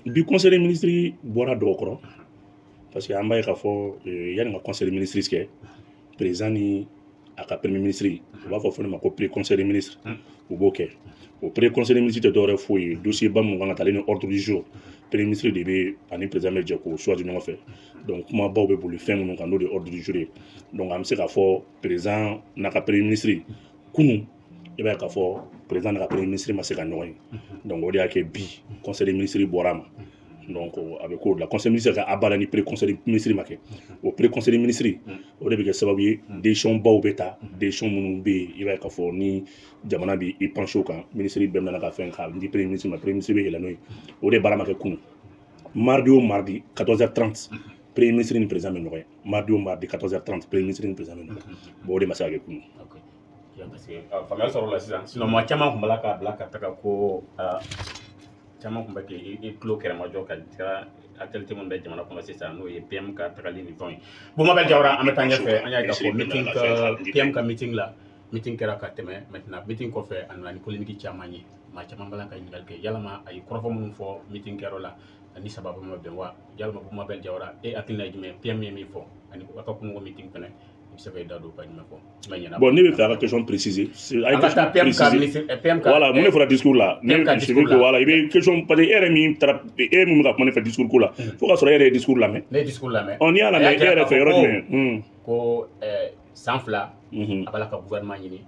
Du conseil des ministres bora dɔgɔkɔrɔ parce que an b'a ye k'a fɔ yanni ka conseil des ministres kɛ président ni a ka premier ministre u b'a fɔ ne ma ko pré conseil des ministres u b'o kɛ o pré conseil des ministres tɛ dɔwɛrɛ foyi ye dossier ba minnu kan ka taalen ni ordre du jour premier ministre de bɛ ani président bɛ jɛ k'o choisir ɲɔgɔn fɛ donc kumabaw bɛ boli fɛn minnu kan n'o de ye ordre du jour ye donc an bɛ se k'a fɔ président n'a ka premier ministre kunun i b'a ye k'a fɔ président n'a ka premier ministre ma se ka ɲɔgɔn ye donc o de y'a kɛ bi conseil des ministres bɔra a ma donc a bɛ k'o la conseil ministre ka abala ni pré conseil des ministres ma kɛ o pré conseil des ministres o de bɛ kɛ sababu ye décision baw bɛ ta décision minnu bɛ yen i b'a ye k'a fɔ ni jamana bɛ i penché o kan ministre bɛɛ nana ka fɛn k'a di premier ministre ma premier ministre bɛ yɛlɛ n'o ye o de baara ma kɛ kunun mardi o mardi 14h30 premier ministre ni président bɛ ɲɔgɔn ye mardi o mardi 14h30 premier ministre ni président bɛ ɲɔgɔn ye bon o de ma se ka kɛ kunun. parce que faamuyali sɔrɔ la sisan sinon maa caman tun b'a la k'a bila ka taga ko caman tun bɛ k'i tulo kɛrɛmajɔ ka taga actualité min bɛ jamana kɔnɔ sisan n'o ye PM ka tagali ni fɛnw ye bon Mabel Jawara an bɛ taa ɲɛfɛ an y'a ye k'a fɔ meeting PM ka meeting la meeting kɛra ka tɛmɛ maintenant meeting kɔfɛ a nana ni polémique caman ye maa caman b'a la ka ɲininkali kɛ yalama a ye kɔrɔfɔ minnu fɔ meeting kɛyɔrɔ la ani sababu ma bɛn wa yalama Mabel Jawara e hakilina ye jumɛn PM ye min fɔ ani a ka kungo meeting fɛnɛ bon, ne vais faire la question précisée. Voilà, mon frère discours là. Voilà, il y a une question parce que RMI fait discours là. Faut qu'on soit discours là mais. On y a la meilleure fait ko sanfla abala ka gouvernement ñini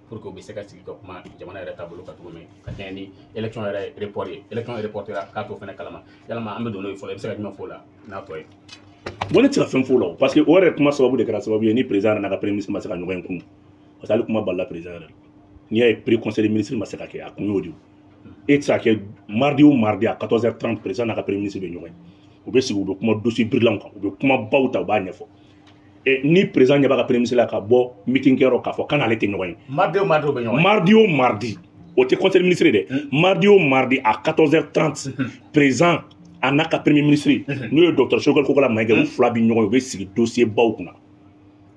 pour que be se ka sigi ko kuma jamana yɛrɛ taabolo ka tugu min ka tɛɲɛ ni élection yɛrɛ report ye élection reportera k'a to fɛnɛ kalama yalama an bɛ don n'o ye fɔlɔ i bɛ se ka jumɛn fɔ o la n'a tɔ ye. Bon, ne tɛ se ka fɛn f'o la parce que o yɛrɛ kuma sababu de kɛra sababu ye ni président nana ka premier ministre ma se ka ɲɔgɔn ye kunun parce que ale kuma balila président yɛrɛ la n'i y'a ye pré conseil des ministres ma se ka kɛ a kun y'o de ye e tɛ se ka kɛ mardi o mardi à 14h30 président n'a ka premier ministre bɛ ɲɔgɔn ye u bɛ sigi u bɛ kuma dossier birilanw kan u bɛ kuma baw ta u b'a ɲɛfɔ ni président ɲɛ b'a ka premier ministre la ka bɔ meeting kɛyɔrɔ k'a fɔ k'ale tɛ ɲɔgɔn ye mardi o mardi o bɛ ɲɔgɔn ye mardi o mardi o tɛ conseil des ministres dɛ mardi o mardi à 14h30 président a n'a ka premier ministre n'o ye docteur Choguel Kokola Maïga u fila bɛ ɲɔgɔn ye u bɛ sigi dossier baw kunna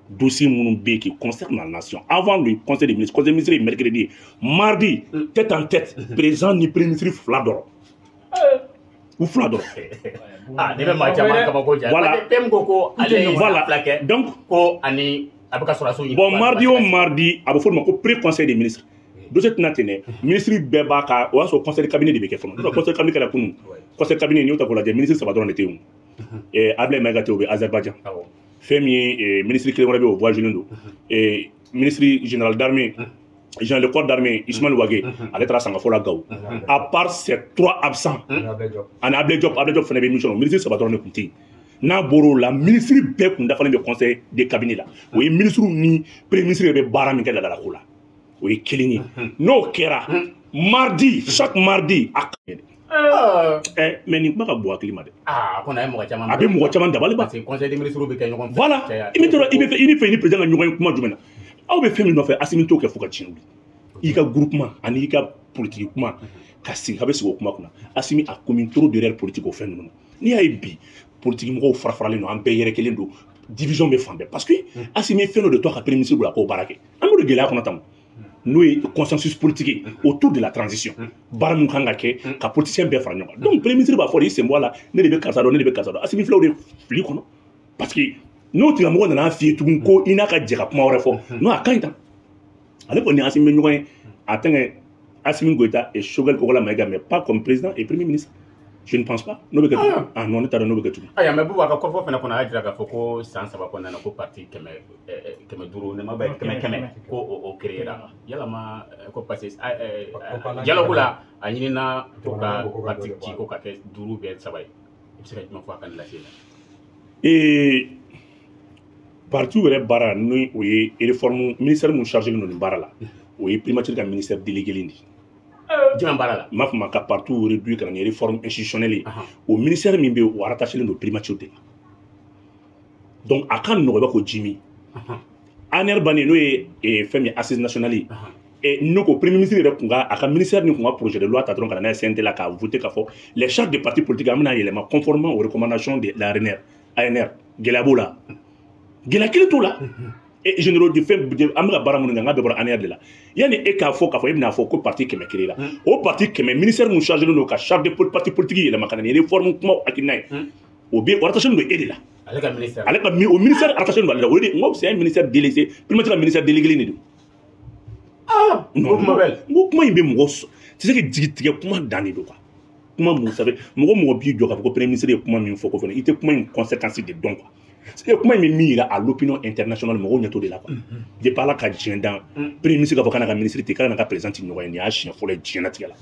dossier minnu bɛ yen qui concerne la nation avant le conseil des ministres est mercredi mardi tête en tête président ni premier ministre fila dɔrɔn u fila dɔrɔn ah ne bɛ maa caman kabako ja voilà donc ko ani a bɛ ka sɔrɔsiw ɲini bon mardi o mardi a bɛ fɔ o ma ko pré conseil des ministres dossier tɛna ten dɛ ministre bɛɛ b'a ka o y'a sɔrɔ conseil de cabinet de bɛ kɛ fɔlɔ conseil de cabinet kɛra kunun conseil de cabinet n'i y'o ta k'o lajɛ ministre saba dɔrɔn de tɛ yen Ablaye Maïga tɛ o bɛ Azerbaïdjan fɛn min ye ministre kelen wɛrɛ bɛ yen o voyagelen don ministre général d'armée général de corps d'armée Ismaël Ouagé ale taara Sangafo la Gawo à part ces trois absents ani Ablaye Diop fana bɛ mission ministre saba dɔrɔn de tun tɛ yen n'a bɔr'o la ministre bɛɛ tun dafalen bɛ conseil de cabinet la o ye ministre ni premier ministre yɛrɛ bɛ baara min kɛ ladalako la o ye kelen ye n'o kɛra mardi chaque mardi a mais nin kuma ka bon hakili ma dɛ a ko n'a ye mɔgɔ caman a bɛ mɔgɔ caman dabali ban parce que conseil des ministres bɛ kɛ ɲɔgɔn fɛ voilà i ni fɛ i ni président ka ɲɔgɔn ye kuma jumɛn na aw bɛ fɛn min nɔfɛ Assimi t'o kɛ fo ka tiɲɛ wuli i ka groupement ani i ka politique kuma ka sigi a bɛ sigi o kuma kunna Assimi a commis trop d'erreurs politiques o fɛn ninnu na n'i y'a ye bi politique mɔgɔw fara faralen don an bɛɛ yɛrɛ kelen don division bɛ fan bɛɛ parce que Assimi ye fɛn dɔ de to a ka premier ministre bolo a k'o baara kɛ an b'o de gɛlɛya kɔnɔ tan n'o ye consensus politique autour de la transition baara min kan ka kɛ ka politicien bɛɛ fara ɲɔgɔn kan donc premier ministre b'a fɔ de i sen bɔ a la ne de bɛ karisa dɔn ne de bɛ karisa dɔn Assimi filaw de fili kɔnɔ parce que n'o tigilamɔgɔ nana f'i ye tugun ko i n'a ka jɛ ka kuma wɛrɛ fɔ non a ka ɲi tan ale kɔni ni Assimi bɛ ɲɔgɔn ye a tɛnkɛ Assimi Goïta et Choguel Kokola Maïga mais pas comme président et premier ministre je ne pense pas n'o bɛ kɛ tugun ah non ne t'a dɔn n'o bɛ kɛ tugun aya mais Bouba ka kɔfɔ fana kɔnɔ a y'a jira k'a fɔ ko san saba kɔnɔna na ko parti kɛmɛ duuru ne ma bɛ kɛmɛ ko o créera yalama ko parce que dialogue la a ɲinina ko ka parti ci ko ka kɛ duuru bɛɛ saba ye i bɛ se ka jumɛn fɔ a kan lase la parti yɛrɛ baara ni o ye réforme ministère mun chargé don nin baara la o ye primature ka ministère délégué de jumɛn baara la m'a fɔ ma ka parti réduit ka na ni réforme institutionnelle o ministère min bɛ o rattaché don primature de la donc a ka nɔgɔ i b'a fɔ Jimi ANR bannen n'o ye fɛn min assise nationale ye n'o ko premier ministre yɛrɛ kun ka a ka ministère ni kun ka projet de loi ta dɔrɔn ka na n'a ye CNT la k'a voté k'a fɔ les chartes des partis politiques an bɛna yɛlɛma conformément aux recommandations de l'ANR gɛlɛya b'o la gɛlɛya kelen t'o la et généraux de fait amra baramunga nga be bora ania de la yani e ka fo e bina fo ko parti keme kirila o parti keme ministère nous chargé no ka charge de parti politique yela makana ni réforme kuma akinay o be warata do edela ale ka au ministère attaché do la o de ngo c'est un ministère délégué primature ministère délégué ni ah non ngo kuma imbe mo tu sais que digitige kuma dani do quoi kuma mo savez mo bi do ka ko premier ministre kuma min fo ko fene ite kuma une conséquence de don quoi c'est comment il mire à l'opinion internationale mo nyato de la quoi je parle ka djenda premier ministre ka kana ka ministre te kana ka président ni ko ni a chien fo le djenda tigala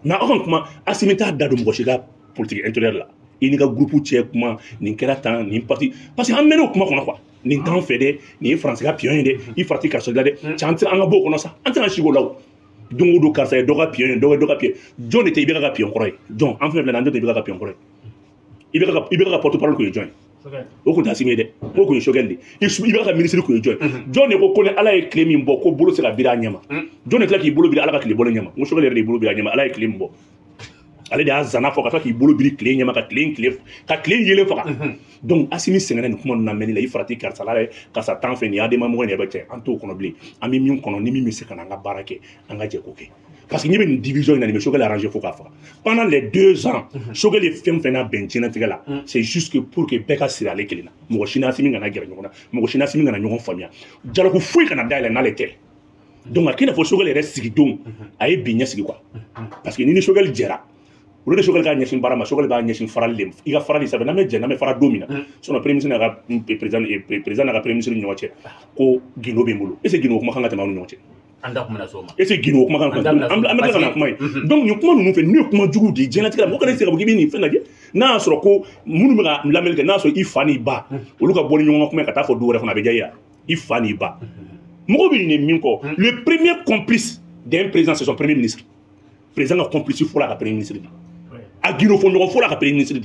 na on comment asimita dado mo shiga politique intérieure là il ni ka groupe tché comment ni kera tan ni parti parce que en meno comment on quoi ni tan fédé ni français ka pion de il parti ka soldade chanti anga boko no sa antana shigo law dungu do karsa do ka pion do ka pion john était ibeka ka pion kroy john en fait la ndo ibeka ka pion kroy ibeka ka porte parole ko john o ko tasimi de o ko shogelde ibeka ka ministre ko john john ko ko ala e claim mbo ko bolo se la bira nyama john est là qui bolo bira ala ka kle bolo nyama mo shogelde de bolo bira nyama ala e claim mbo ale de azana fo ka ki bolo biri clé nyama ka clé yele fo donc asimi sengene kuma na meni la ifrati kar salare ka sa tan fe ni ade mamu ne bete anto kono bli ami mi kono ni mi se kana nga barake anga je koke parce que ni une division ina ni shogel arranger fo ka fa pendant les 2 ans shogel e fem fena bentina tigala c'est juste que pour que beka sirale kelina mo shina asimi ngana gere nyona mo shina asimi ngana nyon famia jalo ko fuy kana dale na lete donc akina fo shogel reste sigi donc ay binya sigi quoi parce que ni shogel jera o de shogel ka nyeshin barama shogel ba nyeshin faralem iga farali sabe na me je na me fara domina sono premier ministre na président na premier ministre nyoche ko gino be mulu ese gino kuma kanga tamanu nyoche anda kuma na soma ese gino kuma kanga amaka kana kuma donc ni kuma nu fe ni kuma jugu di jenatika mo kana se ka bugi ni fe na je na soro ko munu me ga lamelke na so ifani ba oluka boni nyonga kuma kata fo do re fona be jaya ifani ba mo bi ni minko le premier complice d'un président c'est son premier ministre président a complice pour la premier ministre a gino fo no fo la premier ministre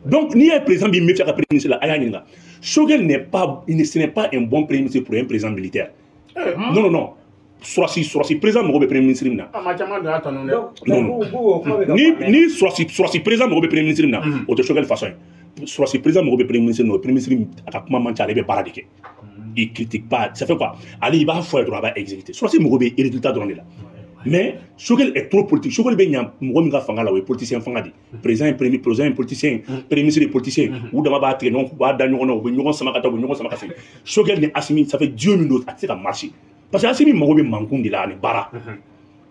donc ni un président bi me fait la premier ministre la aya ninga Shogel n'est pas ce n'est pas un bon premier ministre pour un président militaire non soit si président mo be premier ministre na ni soit si président mo be premier ministre na o to Shogel façon soit si président mo be premier ministre no premier ministre aka kuma mancha be paradike il critique pas ça fait quoi ali il va faire droit va exécuter soit si mo be résultat de là mais Shogel est trop politique Shogel be nyam mo mi ga fanga la we politicien fanga di président politicien premier ministre politicien ou dama ba tre non ba da nyono be nyono sama kata be nyono sama kasi Shogel ni Assimi ça fait 10 minutes à ça marcher parce que Assimi mo be mankundi la ni bara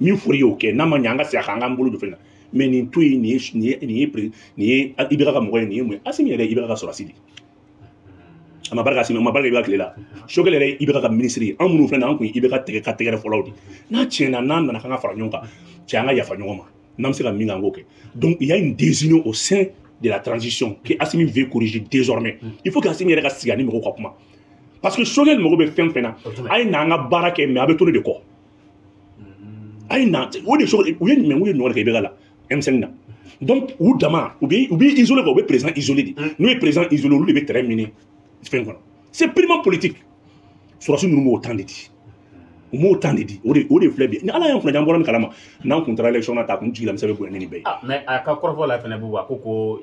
mi furi OK na ma nyanga se akanga mbulu do fena mais ni tui ni ibira ka mo ni mu Assimi ele ibira ka sorasidi ama barka Assimi ma barka ibira klela Shogel ele ibira ka ministre amunu fena an ku ibira tege ka tege folawdi na tiena nan na kanga fara nyonka tianga ya fa nyoma nam se ka minga ngoke donc il y a une désunion au sein de la transition que Assimi veut corriger désormais il faut que Assimi ele ka sigani mo ko kuma parce que Shogel mo be fena ay na nga baraka me abe tourner de ko ay na o de Shogel o yen me o yen no ka ibira la M5 na donc ou dama ou bien isolé ou bien président isolé nous est président isolé nous le terminer c'est purement politique sur ce nous autant de dit autant de dit o de fleur bien ala yan kuna jamboran kalama nan contre élection na ta kun jigila msabe ko ni be mais aka korfo la fene buwa koko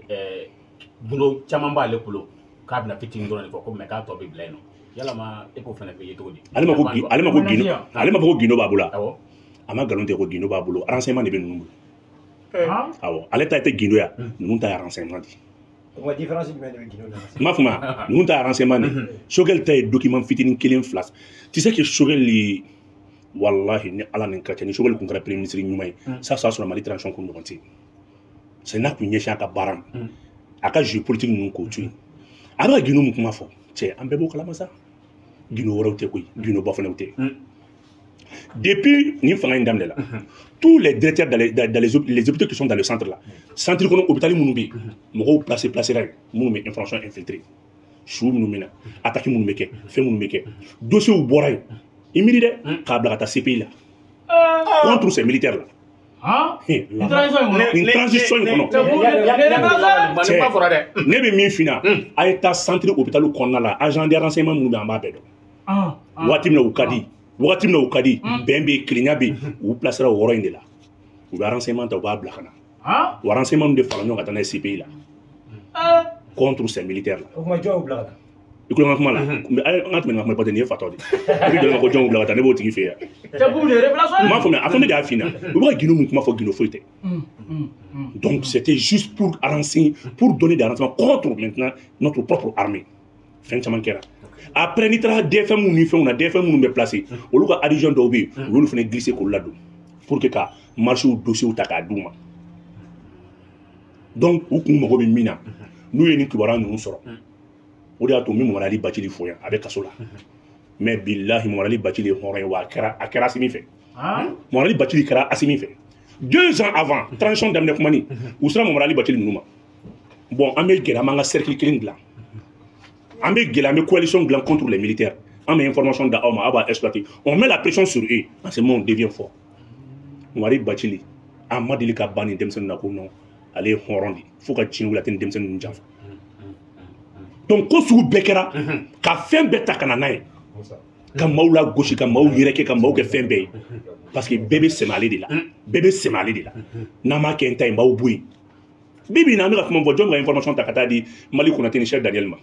bulo chamamba le pulo kabna fiting do ko me ka to be bleno yala ma e ko fene be yeto di alima ko gino babula ama galonte ko gino babulo renseignement de be nunu awo ale ta te gino ya nunu ta renseignement di la différence du même Guino ma fuma nous ta renseignement Shogel tay document fitinin kelen flas tu sais que Shogel li wallahi ni ala nin katani Shogel kun kara premier ministre nyumay ça sur la mali transition ko ngonti c'est na ku nyesha ka baram aka géopolitique nun ko tu ara Guino mu kuma fo che ambe bo kala masa Guino worawte koy Guino bo fanawte depuis ni fanga indamne là tous les directeurs dans les hôpitaux qui sont dans le centre là centre kono hôpital munubi mo placer là munu information infiltrée chou munu mena attaque munu meke fait munu meke dossier au boray immédiat ka blata CPI là contre ces militaires là une transition kono ne be min fina ay ta centre hôpital kono là agent de renseignement munu be amba bedo watimna ukadi wakati na ukadi bembe klinyabe ou placera au roi indela ou renseignement ta ba blakana ou renseignement de fala nyonga ta na CPI là contre ces militaires là o ma jo blakana i ko kuma la mais an ka tɛmɛ ka kuma pas nin ye fatɔ de i bɛ jɔn ko jɔnw bila ka taa ne b'o tigi fɛ yan m'a faamuya a fɔ ne de y'a f'i ɲɛna u bɛ ka Guinée mun kuma fɔ Guinée foyi tɛ donc c'était juste pour arranger pour donner des renseignements contre maintenant notre propre armée fɛn caman kɛra après n'i taara DFM ni fɛnw na DFM minnu bɛ placé olu ka adhésion dɔw bɛ yen u y'olu fana glisser k'olu ladon pour que ka marché dossiers ta k'a d'u ma donc u kun mago bɛ min na n'u ye nin kibaruya ninnu sɔrɔ o de y'a to n bɛ Mamadu Ali Bacili fo yan a bɛ kaso la mais billahi Mamadu Ali Bacili ye hɔrɔn ye wa a kɛra Assimi fɛ Mamadu Ali Bacili kɛra Assimi fɛ 2 ans avant transition daminɛ kuma ni u sera Mamadu Ali Bacili ninnu ma bon an bɛ gɛlɛya an b'an ka cercle kelen dilan an bɛ gɛlɛya an bɛ coalition dilan contre les militaires an bɛ information da aw ma aw b'a exploiter on met la pression sur eux en ce moment on devient fort Mamadu Ali Bacili a ma deli ka ban nin denmisɛnnin na ko non ale ye hɔrɔn de fo ka tiɲɛ wuli a tɛ nin denmisɛnnin ninnu janfa donc ko sugu bɛɛ kɛra ka fɛn bɛɛ ta ka na n'a ye ka maaw la gosi ka maaw yɛrɛkɛ ka maaw kɛ fɛn bɛɛ ye parce que bɛɛ bɛ sɛmɛ ale de la bɛɛ bɛ sɛmɛ ale de la n'an m'a kɛ n ta ye n b'aw bɔ yen bi bi in na an bɛ ka kuma fɔ jɔn bɛ ka information ta ka taa di Mali Konate ni Cheikh Daniel ma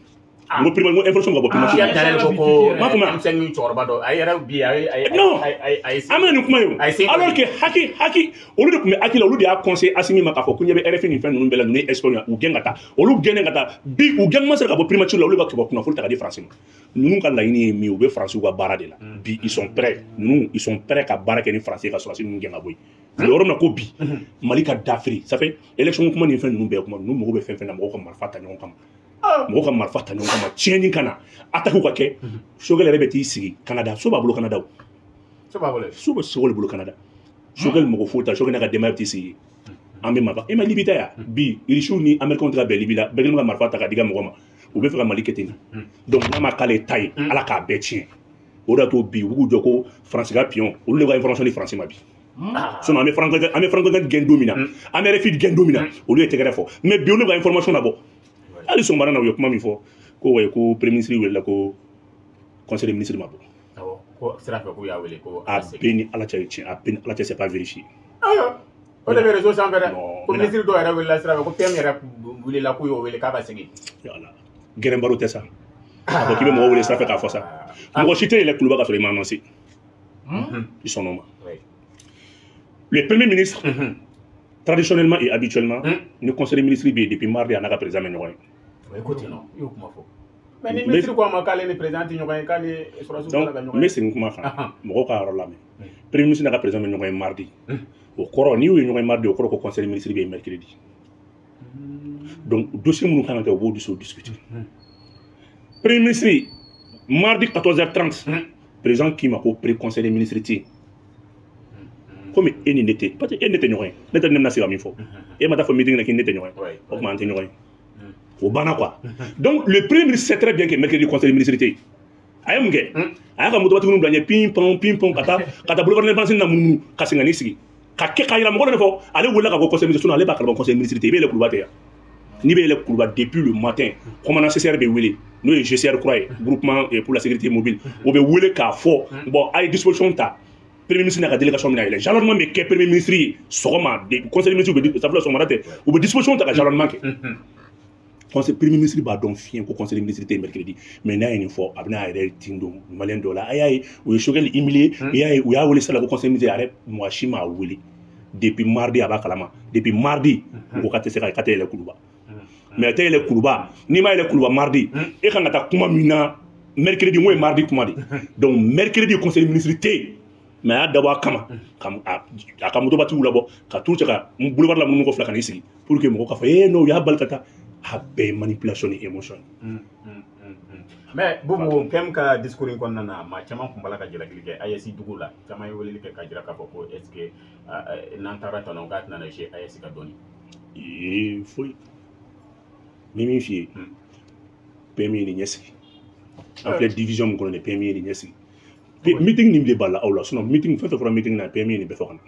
n ko prima n ko information ka bɔ prima Cheikh Daniel ko ko m'a faamuya denmisɛnnin cɛkɔrɔba dɔ a yɛrɛ bi non an bɛna nin kuma ye alors que haki olu de tun bɛ haki la olu de y'a conseillé Assimi ma k'a fɔ ko ɲɛ bɛ RFI nin fɛn ninnu bɛɛ la ninnu ye expert u gɛn ka taa olu gɛnnen ka taa bi u gɛn ma sera ka bɔ primature la olu b'a kɛ kunnafoni ta ka di France ma ninnu ka laɲini ye min ye u bɛ France ka baara de la bi ils sont prêts ninnu ils sont prêts ka baara kɛ ni France ka sɔrɔsi ninnu gɛn ka bɔ yen yɔrɔ min na ko bi Mali ka dafiri ça fait élection kuma ni fɛn ninnu bɛɛ kuma ninnu mago bɛ fɛn fɛn na mɔgɔw ka marifa ta ɲɔgɔn kama mɔgɔw ka marifa ta ɲɔgɔn kama tiɲɛni ka na attaque ka kɛ Choguel yɛrɛ bɛ t'i sigi Canada so b'a bolo Canada so bɛ Choguel bolo Canada Choguel mɔgɔ foyi ta Choguel n'a ka denbaya bɛ t'i sigi an bɛ marifa e ma Libi ta yan bi Irisiw ni Américains tɛ ka bɛn Libi la bɛɛ kɛlen ka marifa ta ka di ka mɔgɔ ma u bɛ fɛ ka Mali kɛ ten donc n'a ma k'ale ta ye Ala k'a bɛɛ tiɲɛ o de y'a to bi u b'u jɔ ko France ka pion olu de ka information di France ma bi sinon an bɛ Frankrike gɛn don min na an bɛ RFI gɛn don min na olu ye tɛgɛrɛ fɔ mais bi olu ka information labɔ hali sɔgɔmada na u ye kuma min fɔ ko wayi ko premier ministre welela ko conseil des ministres ma bɔ ko sira fɛ ko y'a wele ko a bɛɛ ni Ala cɛ tiɲɛ a bɛɛ ni Ala cɛ c'est pas vérifié o de bɛ réseau sanfɛ dɛ ko ministre dɔw yɛrɛ welela sira fɛ ko PM yɛrɛ welela k'u y'o wele k'a ka segin yala gɛrɛnbaro tɛ sa a ko k'i bɛ mɔgɔ wele sira fɛ k'a fɔ sa mɔgɔ si tɛ yɛlɛ kuluba ka sɔrɔ i ma annoncé ils sont nombreux le premier ministre traditionnellement et habituellement le conseil des ministres bɛ depuis mardi a n'a ka président bɛ ɲɔgɔn ye ko ten nɔ i y'o kuma fɔ mais ni ministre ko a ma k'ale ni président tɛ ɲɔgɔn ye k'ale sɔrɔsiw tɛ ka ɲɔgɔn ye donc n bɛ segin kuma kan mɔgɔw ka yɔrɔ lamɛn premier ministre n'a ka président bɛ ɲɔgɔn ye mardi o kɔrɔ n'i y'o ye ɲɔgɔn ye mardi o kɔrɔ ko conseil des ministres bɛ yen mercredi donc dossier minnu kan ka kɛ o b'o dossier discuter premier ministre mardi 14h30 président k'i ma ko pré-conseil des ministres tɛ yen komi e ni ne tɛ parce que e ne tɛ ɲɔgɔn ye ne tɛ ne bɛna se ka min fɔ e ma taa fɔ meeting na k'i ne tɛ ɲɔgɔn ye o tuma an tɛ ɲɔgɔn ye o banna quoi donc le premier ministre sait très bien que mercredi conseil des ministres tɛ yen a ye mun kɛ a y'a ka motobatigi bila ɲɛ ping-pong ka taa boulevard Indépendance na munumunu ka segin ka n'i sigi ka yira mɔgɔ dɔ de fɔ ale wulila ka bɔ conseil des ministres ale b'a kalama conseil des ministres tɛ i bɛ yɛlɛ kuluba tɛ yan n'i bɛ yɛlɛ kuluba depuis le matin commandant CCR bɛ wele n'o ye GCR kura ye groupement pour la sécurité mobile o bɛ wele k'a fɔ bon a ye disposition ta premier ministre n'a ka délégation mina yɛlɛ gendarmerie bɛ kɛ premier ministre ye sɔgɔma conseil des ministres bɛ sabula sɔgɔmada tɛ u bɛ disposition ta ka gendarmerie kɛ conseil premier ministre b'a dɔn fiɲɛ ko conseil des ministres tɛ mercredi mais n'a ye nin fɔ a bɛna a yɛrɛ tin don maliyɛn dɔw la a y'a ye u ye Choguel humilié u y'a wele sala ko conseil des ministres a yɛrɛ mɔgɔ si m'a wele depuis mardi a b'a kalama depuis mardi u ko k'a tɛ se ka yɛlɛ kuluba mais a tɛ yɛlɛ kuluba n'i ma yɛlɛ kuluba mardi e kan ka taa kuma min na mercredi n ko ye mardi kuma de donc mercredi conseil des ministres tɛ yen mais a y'a dabɔ a kama a ka motobatigi labɔ ka t'u cɛ ka boulevard la munumunu ko fila ka n'i sigi pour que mɔgɔw k'a fɔ non u y'a bali ka taa a bɛɛ ye manipulation ni émotion mais Boubou PM ka discours in kɔnɔna na maa caman tun b'a la ka jalaki kɛ AES dugu la caman ye weleli kɛ ka jira k'a fɔ ko est ce que n'an taara tɔnɔ k'a tɛna jouer AES ka dɔɔni foyi ni min f'i ye PM ye nin ɲɛsigi an filɛ division min kɔnɔ nin PM ye nin ɲɛsigi meeting nin de b'a la aw la sinon meeting fɛn fɛn fɔra meeting na PM ye nin bɛɛ fɔ ka na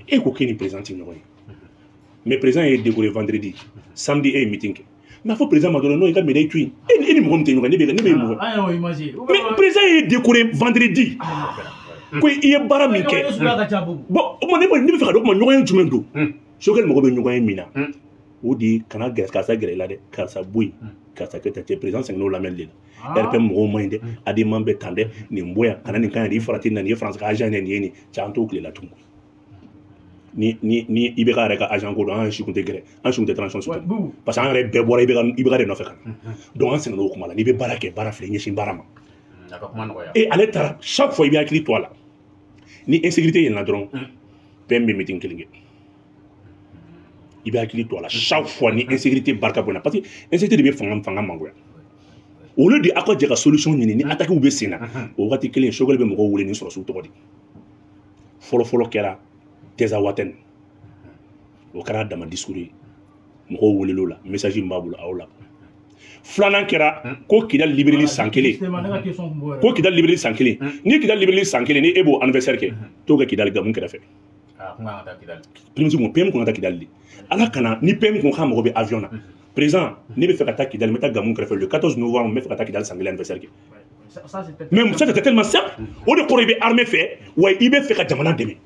e ko k'e ni président tɛ ɲɔgɔn ye mais président ye décoré vendredi samedi e ye meeting kɛ n'a fɔ président ma dɔrɔn non i ka médaille to yen e ni mɔgɔ min tɛ ɲɔgɔn ye ne bɛ mun fɔ mais président ye décoré vendredi ko i ye baara min kɛ bon o tuma ne bɛ fɛ ka dɔn o tuma ɲɔgɔn ye jumɛn don Choguel mago bɛ ɲɔgɔn ye min na o di kana karisa gɛrɛ i la dɛ karisa bɔ yen karisa kɛ tan cɛ président sɛgɛnna o lamɛnli de la RPM mɔgɔw man ɲi dɛ adama bɛ tan dɛ nin bɔ yan kana nin kan yan i farati na nin ye France ka agent nin ye nin cɛ an t'o tile la tugun ni i bɛ ka yɛrɛ ka agent ko dɔn an si kun tɛ gɛrɛ an si kun tɛ transition soutenue parce que an yɛrɛ bɛɛ bɔra i bɛ ka de nɔfɛ ka na donc an sɛgɛnna o kuma la n'i bɛ baara kɛ baara filɛ ɲɛsin baara ma et ale taara chaque fois i bɛ hakili to a la ni insécurité yɛlɛnna dɔrɔn PM bɛ meeting kelen kɛ i bɛ hakili to a la chaque fois ni insécurité barika bonyana parce que insécurité de bɛ fanga mangoya au lieu de aw ka jɛ ka solution ɲini ni attaque bɛ sen na o wagati kelen Choguel bɛ mɔgɔw wele ni sɔrɔsiw tɔgɔ di fɔlɔ kɛra Teza Watène o kɛra a dama discours ye mɔgɔw welel'o la message min b'a bolo aw la filanan kɛra ko Kidali libérali san kelen ko Kidali libérali san kelen ni Kidali libérali san kelen ni e b'o anniversaire kɛ t'o kɛ Kidali Gamu kɛrɛfɛ PM kun ka taa Kidali de ala kana ni PM kun ka mɔgɔ bɛ avion na président ne bɛ fɛ ka taa Kidali n bɛ taa Gamu kɛrɛfɛ le 14 novembre n bɛ fɛ ka taa Kidali san kelen anniversaire kɛ mais ça c'était tellement simple o de kɔrɔ i bɛ armée fɛ wa i bɛ fɛ ka jamana dɛmɛ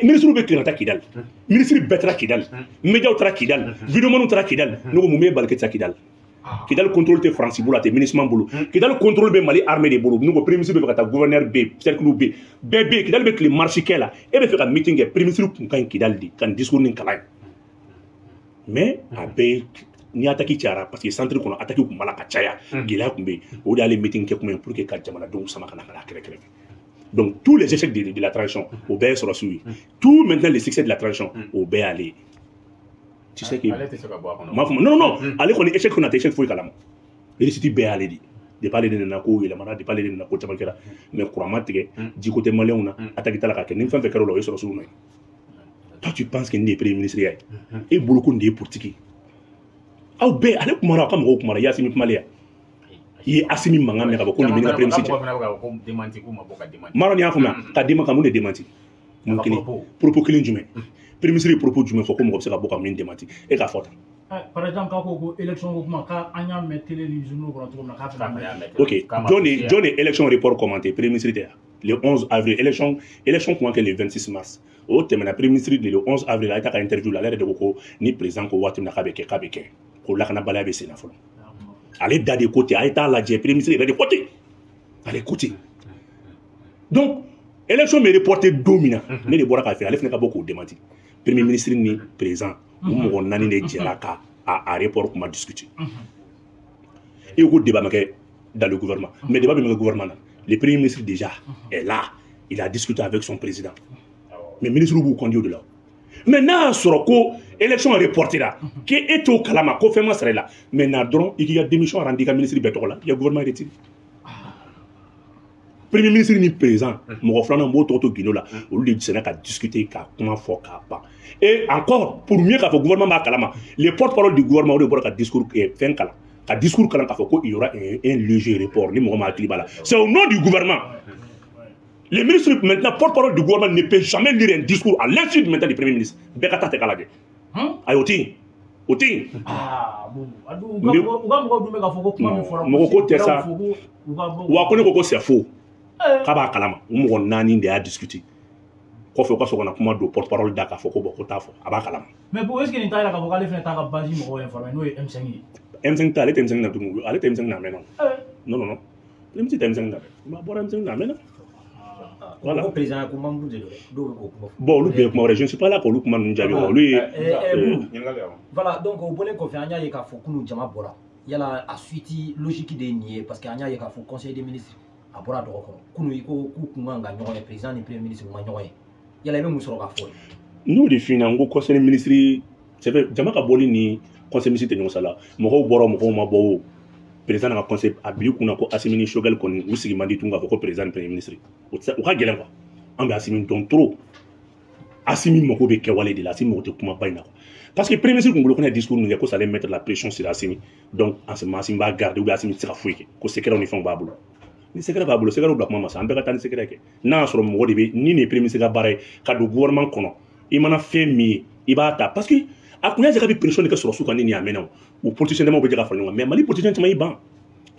ministre bɛ tilen ka taa Kidali ministre bɛɛ taara Kidali médiaw taara Kidali vidéomaniw taara Kidali ne ko mun bɛ bali ka taa Kidali Kidali contrôle tɛ France bolo a tɛ MINUSMA bolo Kidali contrôle bɛ Mali armée de bolo ne ko premier ministre bɛ fɛ ka taa gouverneur bɛ yen cercle bɛ yen bɛɛ bɛ yen Kidali bɛ tile marche kɛ la e bɛ fɛ ka meeting kɛ premier ministre kun ka ɲi Kidali de ka nin discours ni kalan ye mais a bɛɛ ni attaque cayara parce que centre kɔnɔ attaque kun b'a la ka caya gɛlɛya kun bɛ yen o de y'ale meeting kɛ kuma ye pour que ka jamanadenw sama ka na ka na kɛrɛfɛ donc tous les échecs de la transition o bɛɛ ye sɔrɔsiw ye tout maintenant les succès de la transition o bɛɛ y'ale ye tu sais que m'a fɔ non ale kɔni échec kun na tɛ échec foyi kalama réussite bɛɛ y'ale de depuis ale de nana ko yɛlɛmana depuis ale de nana ko caman kɛra mais courant ma tigɛ jiko tɛ maliyɛnw na attaque t'a la ka kɛ ni fɛn fɛn kɛra o la o ye sɔrɔsiw nɔ ye toi tu penses que nin de ye premier ministre ya ye e bolo ko nin de ye politique aw bɛɛ ale kumara aw ka mɔgɔw kumara Yasimi kumalen i ye Asimi mankan mɛn ka bɔ ko nin bɛ ne ka premier ministre cɛ Maro ni y'a faamuya ka démenti ka mun de démenti mun kelen propos kelen jumɛn premier ministre ye propos jumɛn fɔ ko mɔgɔ bɛ se ka bɔ ka min démenti e k'a fɔ tan par exemple k'a ko élection ko kuma k'an y'a mɛn télé ni journaux kɔnɔ cogo min na k'a fana mɛn ok jɔn de élection report commenté premier ministre tɛ yan le 11 avril élection kuma kɛ le 26 mars o tɛmɛna premier ministre de le 11 avril a ye taa ka interview la ale yɛrɛ de ko ni président ko waati min na k'a bɛ kɛ ko lakanabaliya bɛ sen na fɔlɔ ale da de ko ten a ye taa lajɛ premier ministre yɛrɛ de ko ten ale ko ten donc élection bɛ reporté don min na ne de bɔra k'a fɛ ale fana ka bɔ k'o démenti premier ministre ni président u mɔgɔ naani de jɛra ka a report kuma discuter et ko débat ma kɛ dans le gouvernement mais débat bɛ min kɛ gouvernement na le premier ministre déjà est là il a discuté avec son président mais ministre b'u conduire de là mais n'a y'a sɔrɔ ko élection reporté la k'e t'o kalama ko fɛn ma sara i la mais na dɔrɔn i k'i ka démission rendre i ka ministre bɛɛ tɔgɔ la i ka gouvernement retiré premier ministre ni président mɔgɔ filanan b'o tɔgɔ to gindo la olu de sɛnɛ ka discuter ka kuma fɔ k'a ban et encore pour mieux k'a fɔ gouvernement b'a kalama les porte-parole du gouvernement o de bɔra ka discours fɛn kalan ka discours kalan k'a fɔ ko il y aura un léger report ni mɔgɔ ma hakili b'a la c'est au nom du gouvernement. Les ministres maintenant, porte-parole du gouvernement ne peut jamais lire un discours à l'insu maintenant du premier ministre. Bekata te kalage. Aïe, oti. Ah, bon. Moko te ça. Ou akone koko c'est faux. Kaba kalama. Ou nani de a discuté. Ko fe ko so na kuma do porte-parole da ka foko boko ta fo. Aba kalama. Mais pour est-ce que ni taila ka foko ale fena ta ka base mo informer no M5. M5 ta ale M5 na tumu. Ale M5 na menon. Non. Le petit M5 na. Ma bora M5 na menon. Voilà. Bon, je ne suis pas là pour lui. Voilà, donc au bonnet qu'on fait, il y a un jama bora. Il y a la suite logique des niais parce qu'il y a un conseil des ministres à bora de recours. Kunu iko kumanga nyoye président ni premier ministre nyoye. Il y a la même chose à faire. Nous les finances conseil des ministres, c'est vrai, jama ka boli ni conseil ministre de sala. Moko bora moko ma bo. Président n'a conseil à biu kuna ko Assimi Choguel koni usigi mandi tunga ko président premier ministre o ka gelen quoi on be Assimi don trop Assimi moko be kewale de la Assimi moko te kuma bayna quoi parce que premier ministre ngolo connaît discours nous ko ça allait mettre la pression sur Assimi donc en ce moment Assimi va garder ou Assimi sera fouike ko secret on font babulo ni secret babulo secret bloc mama ça ambeka tan secret ke na soro moko de be ni ne premier ministre ga bare ka do gouvernement kono i mana fait mi i ba ta parce que akunya jaka bi pression de ka soro suka ni ni amena ou politicien dama be jaka fa mais Mali politicien tama ban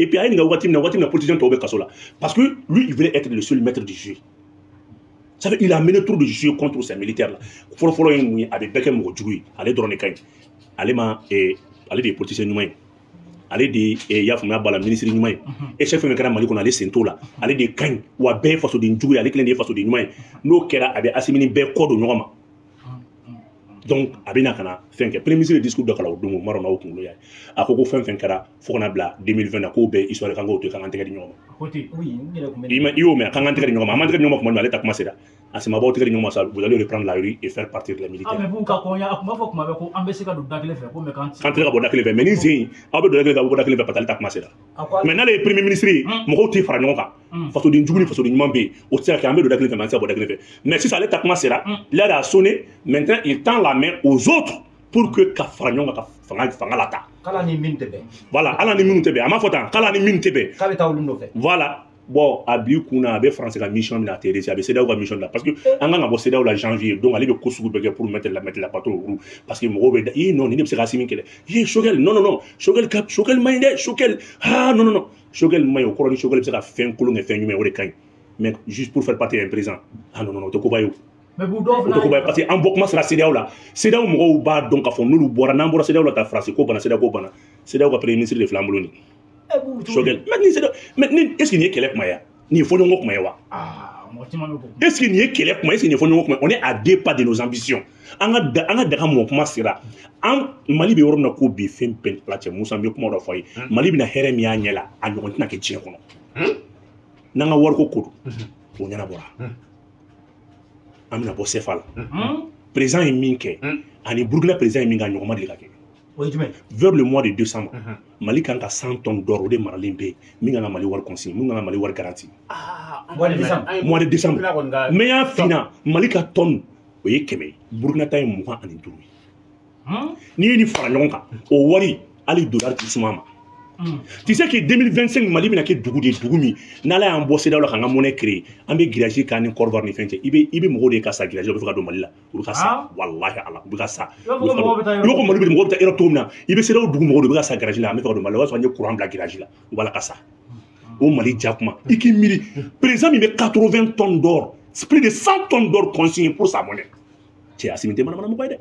et puis il y a une politicien tombé kasola parce que lui il voulait être le seul maître du jeu. Ça veut il a mené trop de jeux contre ces militaires là. Folo avec Beckham Mojui, allez drone kain. ale de ye politicien ɲuman ye ale de y'a faamuya b'a la minisiri ɲuman ye et chef min kɛra Mali kɔnɔ ale sen t'o la ale de ka ɲi wa bɛɛ ye fasoden jugu ye ale kelen de ye fasoden ɲuman ye n'o kɛra a bɛ Assimi ni bɛɛ kɔ don ɲɔgɔn ma donc a bɛ na ka na fɛn kɛ premier ministre de discours dɔ kala o don o Umaru n'aw kunkolo y'a ye a ko fɛn fɛn kɛra fo kana bila 2020 na k'o bɛɛ histoire kan k'o to k'an tɛgɛ di ɲɔgɔn ma i y'o mɛn k'an tɛgɛ di ɲɔgɔn ma an tɛgɛ di ɲɔgɔn ma tuma min ale ta kuma sera a se ma b'aw tɛgɛ di ɲɔgɔn ma sa vous allez reprendre la rue et faire partir les militaires. mais bon ka kɔn ya kuma fɔ kuma bɛ ko an bɛ se ka don da kelen fɛ ko mais kan tɛ ka bɔ da kelen fɛ mais ni zen aw bɛ don da kelen fɛ aw bɛ bɔ da kelen fɛ parce que ale ta kuma sera mais n'ale ye premier ministre ye mɔgɔw tɛ fara ɲɔgɔn kan fasoden jugu ni fasoden ɲuman bɛ yen o tɛ se ka kɛ an bɛ don da kelen fɛ mais an tɛ se ka bɔ da kelen fɛ mais sisan ale ta kuma sera l'heure a sonné maintenant il tend la main aux autres pour que ka fara ɲɔgɔn kan ka fanga la ta. Kala ni min tɛ bɛn. Voilà ala ni minnu tɛ bɛn a ma fɔ tan kala ni minnu tɛ bɛn. K'a bɛ taa olu nɔfɛ. Voilà bon a bi kunna a bɛ France ka mission min a tɛ réussir a bɛ CEDEAO ka mission la parce que an kan ka bɔ CEDEAO la janvier donc ale bɛ ko sugu bɛɛ kɛ pour mettre la patron au roue parce que mɔgɔw bɛ da non ni ne bɛ se ka Assimi kɛlɛ Choguel non Choguel man ɲi dɛ Choguel non Choguel man ɲi o kɔrɔ ni Choguel bɛ se ka fɛn kolon kɛ fɛn ɲuman o de ka ɲi mais juste pour faire partie d'un président non o tɛ koba ye o. Parce que an bɔ kuma sera CEDEAO la CEDEAO mɔgɔw b'a dɔn k'a fɔ n'olu bɔra n'an bɔra CEDEAO la ta France ko bana CEDEAO ko bana CEDEAO ka premier ministre de filɛ an bolo nin Choguel mais est ce que nin ye kɛlɛ kuma ye nin ye fɔɲɔgɔnkɔ kuma ye wa est ce que nin ye kɛlɛ kuma est ce que nin ye fɔɲɔgɔnkɔ kuma on est à deux pas de nos ambitions an ka daga mɔ kuma sera an Mali bɛ yɔrɔ min na ko bi fɛn bɛɛ la cɛ Musa n bɛ kuma dɔ fɔ a ye Mali bɛna hɛrɛ min y'a ɲɛ la a ɲɔgɔn tɛna kɛ diɲɛ kɔnɔ n'an ka wariko ko don o ɲɛnabɔra an bɛna bɔ CFA la président ye min kɛ ani Burkina président ye min kɛ a ɲɔgɔn ma deli ka kɛ vers le mois de décembre Mali kan ka 100 tonnes d'or o de maralen bɛ yen min kan ka Mali wari consigne min kan ka Mali wari garantie mois de décembre mais y'a fina Mali ka tonne o ye 100 Burkina ta ye 25 ye n'i ye nin fara ɲɔgɔn kan o wari hali dollar tɛ suma ma. Tu sais que 2025 Mali bɛna kɛ dugu de dugu min n'ala y'an bɔ CEDEAO la k'an ka monnaie créer an bɛ girage k'a ni Côte d'Ivoire ni fɛn cɛ i bɛ mɔgɔw de ka sa girage u bɛ fɛ ka don Mali la u bɛ ka sa walahi ala u bɛ ka sa i b'a fɔ Mali bɛ mɔgɔw bɛ taa Europe cogo min na i bɛ CEDEAO dugu mɔgɔw de u bɛ ka sa girage la an bɛ fɛ ka don Mali la o b'a sɔrɔ an ye courant bila girage la u b'a la ka sa o Mali ja kuma i k'i miiri président min bɛ 80 tonnes d'or plus de 100 tonnes d'or consigné pour sa monnaie cɛ Assimi tɛ manamana mɔgɔ ye dɛ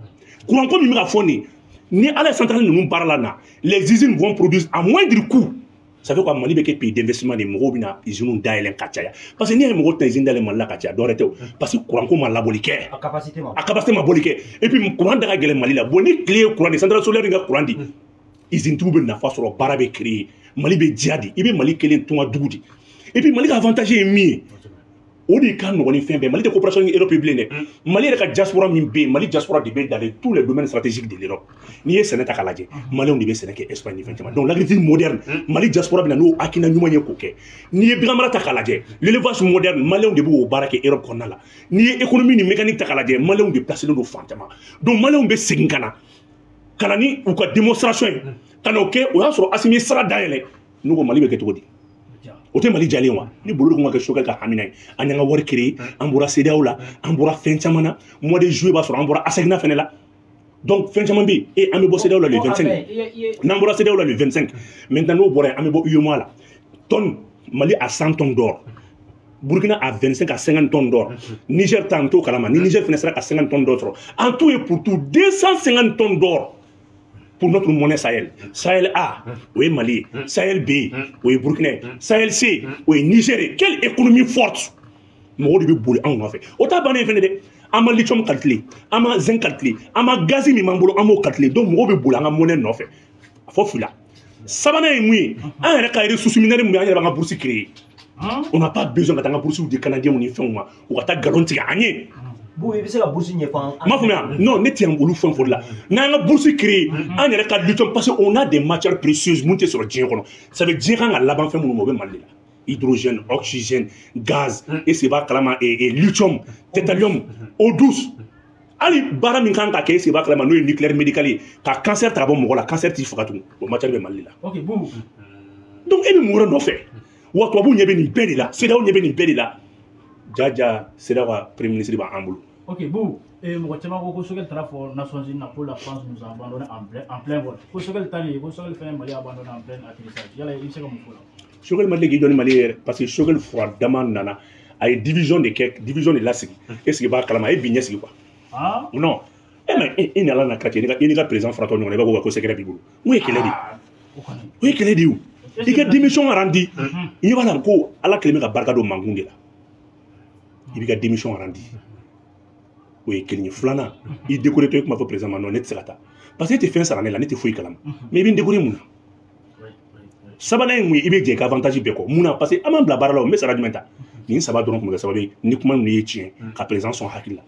courant ko min bɛ ka fɔ nin ni ala ye centrale ninnu baara la na les usines vont produire à moindre coût. Ça fait quoi Mali bɛ kɛ pays d'investissement de mɔgɔw bɛna usines dayɛlɛ ka caya parce que n'i y'a ye mɔgɔw tɛna usine dayɛlɛ Mali la ka caya dɔwɛrɛ tɛ o parce que courant ko ma labɔli kɛ a capacité ma bɔli kɛ et puis courant da ka gɛlɛn Mali la bon ni tile ye courant di centrale solaire in ka courant di usine tigiw bɛ nafa sɔrɔ baara bɛ créer Mali bɛ diya di i bɛ Mali kelen tunga dugu di et puis Mali ka avantage ye min ye o de ka nɔgɔn ni fɛn bɛɛ Mali tɛ coopération ni Europe bilen dɛ Mali yɛrɛ ka diaspora min bɛ yen Mali diaspora de bɛ dans tous les domaines stratégiques de l'Europe n'i ye sɛnɛ ta k'a lajɛ Maliens de bɛ sɛnɛ kɛ Espagne ni fɛn caman donc l'agriculture moderne Mali diaspora bɛ na n'o hakilina ɲuman ye k'o kɛ n'i ye bigamara ta k'a lajɛ l'élevage moderne Maliens de b'o baara kɛ Europe kɔnɔna la n'i ye économie ni mécanique ta k'a lajɛ Maliens de placé don fan caman donc Maliens bɛ segin ka na ni u ka démonstration ye ka n'o kɛ o y'a sɔrɔ Assimi ye sira dayɛlɛ n'u ko Mali bɛ kɛ cogo di o tɛ Mali jalen wa ni bolo kun ka kɛ Choguel ka hamina ye an y'an ka wari créer an bɔra CEDEAO la an bɔra fɛn caman na mois de juillet b'a sɔrɔ an bɔra ASECNA fɛnɛ la donc fɛn caman bɛ yen an bɛ bɔ CEDEAO la le 25 n'an bɔra CEDEAO la le 25 maintenant n'o bɔra yen an bɛ bɔ UEMOA la tonne Mali à 100 tonnes d'or Burkina à 25 à 50 tonnes d'or Niger t'en t'o kalama ni Niger fɛnɛ sera ka 50 tonnes d'or sɔrɔ en tout et pour tout 250 tonnes d'or pour notre monnaie Sahel. Sahel A, oui Mali, Sahel B, oui Burkina, Sahel C, oui Niger. Quelle économie forte! Mɔgɔw de bɛ boli anw nɔfɛ o t'a bannen fɛnɛ dɛ an ma lithium calculé an ma zinc calculé an ma gaz min b'an bolo an b'o calculé donc mɔgɔw bɛ boli an ka monnaie nɔfɛ a fɔ fila sabanan ye mun ye an yɛrɛ ka ressources minérales mun ye an yɛrɛ b'an ka bourse créer on n'a pas besoin ka taa an ka bourse di canadiens ni fɛnw ma u ka taa galon tigɛ an ye. Bon, il y a bourse non, ne tiens olu fɛn fɔ la n'an ka bourse créer an yɛrɛ ka lithium parce qu'on a des matières précieuses mun tɛ sɔrɔ diɲɛ kɔnɔ ça veut dire kan ka laban fɛn minnu ma o bɛ Mali la hydrogène oxygène gaz et c'est b'a kalama et lithium tétanium eau douce hali baara min kan ka kɛ c'est b'a kalama n'o ye nucléaire médical ye ka cancer ta ka bɔ mɔgɔ la cancer t'i faga tugun o matière bɛ Mali la donc e bɛ mun wɛrɛ nɔfɛ wa tubabuw ɲɛ bɛ nin bɛɛ de la CEDEAO ɲɛ bɛ nin bɛɛ de la jaja CEDEAO ka premier ministre b'an bolo. Ok, bon, mɔgɔ caman ko Choguel taara fɔ Nations Unies pour la France nous a abandonné en plein vol. Ko Choguel ta nin ko Choguel fɛnɛ Mali abandonné en plein atterrissage. Yala i bɛ se ka mun fɔ la? Choguel ma deli k'i jɔ ni Mali yɛrɛ parce que Choguel fura dama nana a ye division de kɛ division de lasigi est ce que b'a kalama a ye bi ɲɛsigi quoi. Non mais il n'y a pas de quartier, il n'y a pas de président fraton, on n'est pas au secret bibou. Où est qu'elle est dit? Où est qu'elle est dit où? Il y a démission à rendre. Il y a un coup à la clé de la barcade au Mangunde. Il y a démission à rendre. Où est qu'elle est flana? Il décore tout avec ma président Manon net serata. Parce que tu fais ça l'année, l'année tu fouilles calam. Mais il décore mouna. Sabana oui, il y a avantage beko. Mouna parce que amam blabara mais ça radimenta. Ni ça va donc comme ça va bien. Ni comment ni tient. Qu'à présent son hakila.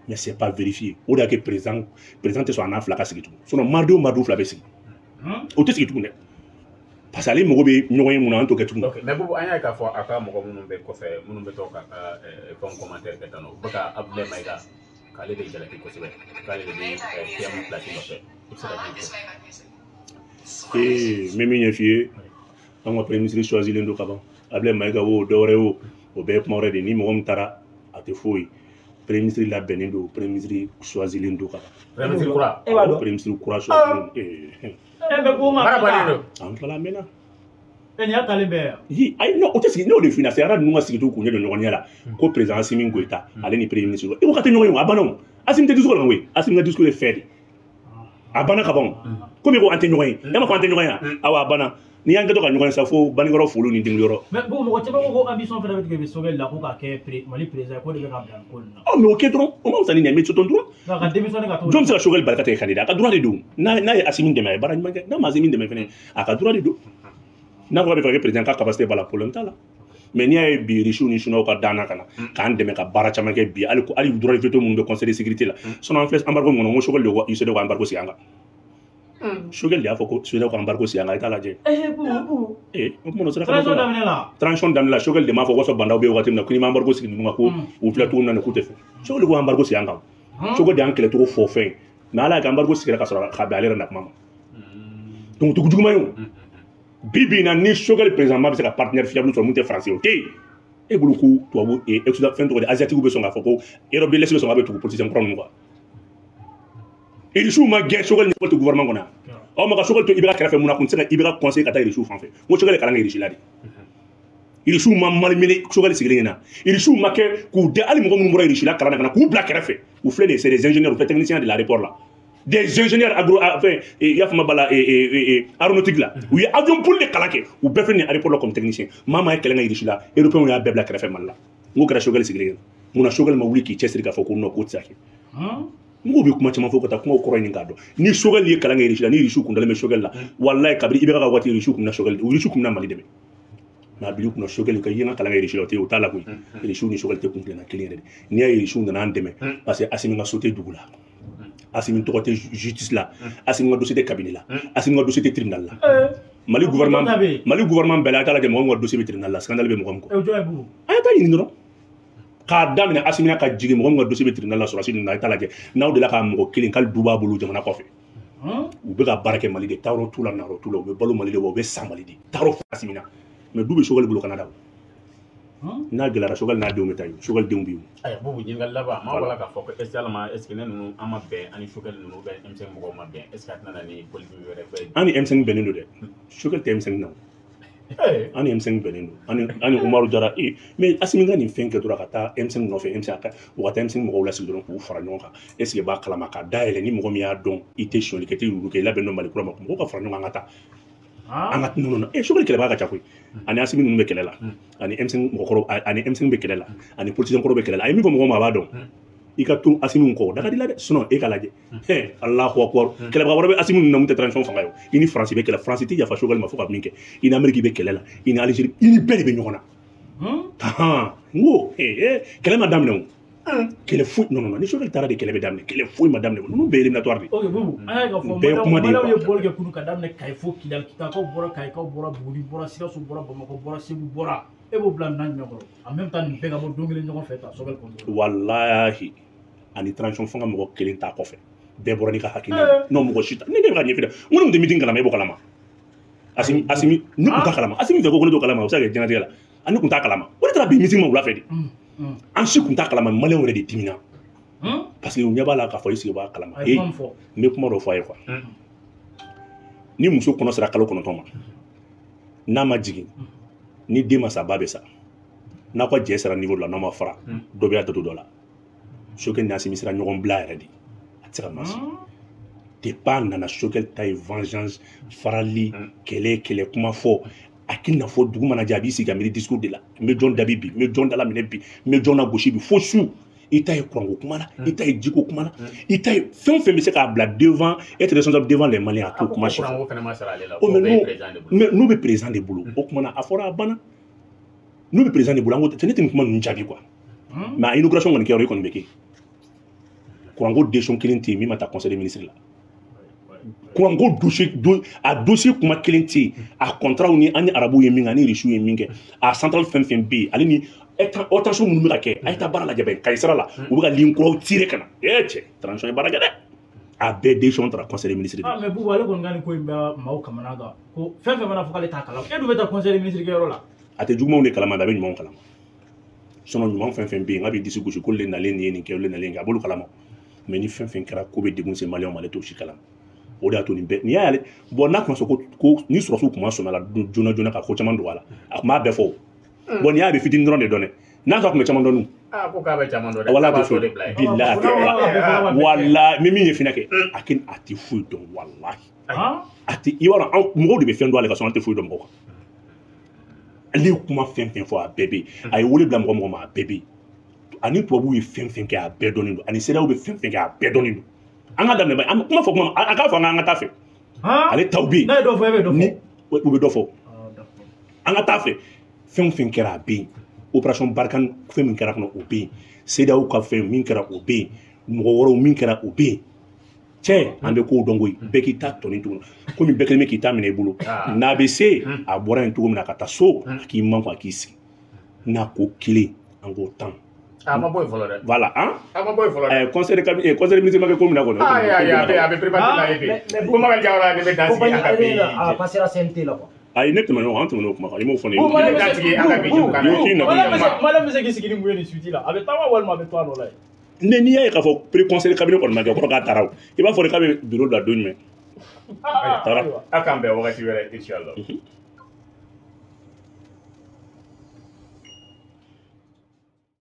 Mais c'est pas vérifié. Au delà que présenter son anaf la casse tout. Son mardo flabesi. Au test tout ne. Parce que les mogobe ñoy mu na to ketu. OK, mais bu anya ka fo aka mo ko munu be ko fe munu be to ka comme commentaire que tano. Baka abdé maïga kale de jala ki ko sebe. Kale de PM place no fe. Même une fille on premier ministre choisi l'endo kaban. Abdé maïga wo dore wo o be mo de ni mo mtara ate foi. Premier ministre la benendo, premier ministre choisi l'endo kaban. Premier ministre kura. Premier ministre kura choisi la mena. Non, o tesi no de financer ara nunga sigitu kunye de nyonya la. Ko président Assimi Goïta, ale ni premier ministre. E wakati nyonya abana. Assimi te discours ngwe. Assimi discours est fait. Abana kabon. Comme ko ante nyonya. Yama ko ante nyonya. Awa abana. Ni yanga to ka nyonya sa fo baningoro fulu ni dingiro. Mais bon mo ko ko ambition fait avec que Sogel la ko ka ke Mali président ko de ka blan ko na. Oh mais OK trop. On va s'aligner mais sur ton droit. Ka démissionner ka to. Jom sa Sogel barkata candidat. Ka droit de do. Na Assimi de may baraj manke. Na mazimi de may fene. Aka droit de do. Na ko be faire président ka capacité bala pour longtemps là. Mais ni ay bi richu ni chuno ka dana kana. Kan de me ka baracha manke bi ali ko ali droit de veto mun be conseil de sécurité là. Son en fait embargo mon mo Sogel de ko ise de ko embargo sianga. Sogel ya foko sueda ko embargo sianga ita la je. Mo sera transition damela Sogel de ma foko so banda be wakati na kuni embargo sigi nunga ko ou plateau na ko te fe. Sogel ko embargo sianga. Sogel de ankele to fo fin. Na ala ka embargo sigira ka so ka be alera na mama. Donc tu gujuma yo. Bibi na ni Sogel président ma be ka partenaire fiable sur monter français OK. E buluku to abo e exuda fin to de asiatique be so nga foko Europe les be so nga be to politicien prendre quoi. Il joue ma guerre Sogel ni ko gouvernement kona. O ma ka Sogel to ibira kera fe muna kun sega ibira conseil kata il joue en fait. Mo Sogel kala ngi richila di. Il joue ma malmené Sogel sigrena. Il joue ma ke ku de ali mo mun mura richila kala na ku bla kera fe. Ou flé c'est des ingénieurs ou techniciens de l'aéroport là. Des ingénieurs agro enfin il y a fama bala aéronautique là. Oui avion pour les kalake ou be fini aéroport là comme technicien. Mama e kala ngi richila européen ya be bla kera fe man là. Ngo kera Sogel sigrena. Muna Sogel ma wuli ki chestri ka foko no ko tsaki. Ngo be kuma chama foko ta kuma ko roini ngado ni Sogel ye kala ngi richila ni richu kundale me Sogel la wallahi kabri ibera ka wati richu kunna Sogel richu kunna mali deme na bilu kunna Sogel ka yena kala ngi richila te utala ko richu ni Sogel te kunna na kelere ni ay richu na ndeme parce que Assimi nga sauté dugula Assimi to côté justice là Assimi nga dossier de cabinet là Assimi nga dossier de tribunal là Mali gouvernement bela tala de mo nga dossier de tribunal là scandale be mo ko ay ta yini non ka damina Assimi ka jigi mo nga dossier de tribunal là sur asini na tala je naw de la ka mo kilin kal duba bulu jamana ko fe u be ka barake Mali de taro tula na ro tula be balu Mali de bo be sa Mali de taro Assimi na mais dube Sogel bulu Canada na gela Sogel na de o metay Sogel de umbi ay bobu jingal laba ma wala ka foko spécialement est ce que nenu ama be ani Sogel nenu be M5 mo ma be est ce que nana ni politique yore be ani M5 benendo de Sogel te M5 na ani M5 benendo ani Umaru Jara mais Assimi nga ni fen ke dura kata M5 no fe M5 ka wata M5 mo wala sigdon ko fara nyonka est ce que ba kala maka daele ni mo mi ya don ite sholi ke te ru ke la benno Mali kura ko ka fara nyonka ngata angat non Sogel kele ba ka chakoy ani Assimi nu be kele la ani M5 mo koro ani M5 be kele la ani politicien koro be kele la ay mi ko mo ma ba don ikatum Assimi ko daga dila de sinon e kala je Allahu akbar kele ba wara be Assimi nu namuta transition fanga yo ini France be kele France ti ya fa Sogel ma fo ka minke ini Amerique be kele la ini Algérie ini be be nyona ngo kele madame non kele fou non ni Sogel tara de kele be damne kele fou madame non be éliminatoire de OK bobu ay ga fo mala ye bol ke kunu ka damne kay fo kidal kita ko bora kay ko bora buri bora sika su bora bama ko bora sebu bora e bo blan nan nyoko en même temps ni be ga bo dongele nyoko feta Sogel ko wallahi ani transition fanga mo kelen ta ko fe be bora ni ka hakina non mo shita ni de ga ni fida ngone mo meeting kala me bo kala ma Assimi ni kunta kala ma Assimi de ko ko do kala ma o sa ke jenati la ani kunta kala ma o tra bi meeting ma wula fe di an si kunta kala ma malien wala de timina parce que nyaba la ka fo isi ba kala ma me kuma do fo ay quoi ni muso kono sera kalo kono toma na ma jigi ni dema sa babe sa na ko je sera niveau la na ma fara do be ata to dola Sogel ni Assimi sera nyogon bla yere di tse ka marché t'es pas nana Choguel ta ye vengeance farali kɛlɛ kuma fɔ a k'i na fɔ dugu mana jɛ a b'i sigi ka miiri discours de la n bɛ jɔn dabi bi n bɛ jɔn dala minɛ bi n bɛ jɔn na gosi bi fo su i ta ye kuranko kuma la i ta ye jiko kuma la i ta ye fɛn o fɛn bɛ se k'a bila devant être responsable devant les Maliens a t'o kuma si fɔ mais n'u bɛ président de bolo o kuma na a fɔra a banna n'u bɛ président de bolo an ko ne tɛ nin kuma ninnu jaabi quoi mais a inauguration kɔni kɛyɔrɔ i kɔni bɛ kɛ kuranko décision kelen tɛ yen min ma taa conseil des ministres la kuranko dossier kuma kelen tɛ yen a contrat ni an ni arabu ye min kɛ ani riches ye min kɛ a central fɛn fɛn bɛ yen ale ni tension minnu bɛ ka kɛ a ye taa baara lajɛ bɛn kayi sira la u bɛ ka ligne kuraw tirer ka na cɛ transition ye baara kɛ dɛ a bɛɛ décision taara conseil des ministres de. mais Boubou ale kɔni ka nin ko in bɛ maaw kamana gan ko fɛn fɛn mana fɔ k'ale t'a kalama e dun bɛ taa conseil des ministres kɛ yɔrɔ la. a tɛ jugumanw de kalama a bɛ ɲumanw kalama sinon ɲuman fɛn fɛn bɛ yen n k'a bɛ disi gosi k'olu de nalen nin ye nin kɛ olu de nalen kɛ a b'olu kalama mais ni fɛn fɛn kɛra ko bɛ degun se Maliens ma ale t'o si kalama o de y'a to nin bɛɛ n'i y'a ye bon n'a tun ma sɔn ko ni sɔrɔsiw tun ma sɔn a la joona joona ka ko caman don a la a tun b'a bɛɛ fɔ bon n'i y'a ye a bɛ fitinin dɔrɔn de dɔn dɛ n'a sɔrɔ a tun bɛ caman dɔn dun. ko k'a bɛ caman dɔn dɛ. wala bɛ so bilahi wala ni min ye finɛ kɛ a tɛ foyi dɔn walahi a tɛ i b'a dɔn mɔgɔw de bɛ fɛn dɔn ale ka sɔn an tɛ foyi dɔn mɔgɔw kan ale ye kuma fɛn fɛn fɔ a bɛɛ bɛ yen a ye wele bila mɔgɔ mɔgɔ ma a bɛɛ bɛ yen ani tubabuw ye fɛn fɛn kɛ a bɛɛ dɔnnen don ani CEDEAO bɛ fɛn fɛn kɛ a bɛɛ dɔnnen don an ka daminɛ an kuma fɔ kuma a k'a fɔ an ka taa fɛ ale taw bɛ yen n'a ye dɔ fɔ e bɛ dɔ fɔ u bɛ dɔ fɔ an ka taa fɛ fɛn fɛn kɛra a bɛ yen opération Barkhane fɛn min kɛra kɔnɔ o bɛ yen CEDEAO ka fɛn min kɛra o bɛ yen mɔgɔ wɛrɛw min kɛra o bɛ yen cɛ an bɛ kow dɔn koyi bɛɛ k'i ta tɔni tugun komi bɛɛ kelen bɛ k'i ta minɛ i bolo n'a bɛ se a bɔra yen cogo min na ka taa so a k'i man a k'i sigi n'a ko kelen an k'o tan. a ma bɔ yen fɔlɔ dɛ. voilà a ma bɔ yen fɔlɔ dɛ. conseil de ministre ma kɛ ko min na kɔni. a bɛ préparer la ye bi ko Makan Jawara ne bɛ dan sigi a ka bi. a passera CNT la quoi. ayi ne tɛmɛn'o kan an tɛmɛn'o kuma kan i m'o fɔ ne ye. ne bɛ dan sigi a ka bi jiw kan. Malem bɛ se k'i sigi ni mun ye nin suite la a bɛ taa wa walima a bɛ to a nɔ la yen. ne n'i y'a ye k'a fɔ pré-conseil cabinet kɔni ma kɛ o kɔrɔ k'a taara o i b'a fɔ de k'a bɛ bureau la don jumɛn. a k'an bɛn wagati wɛrɛ inchallah.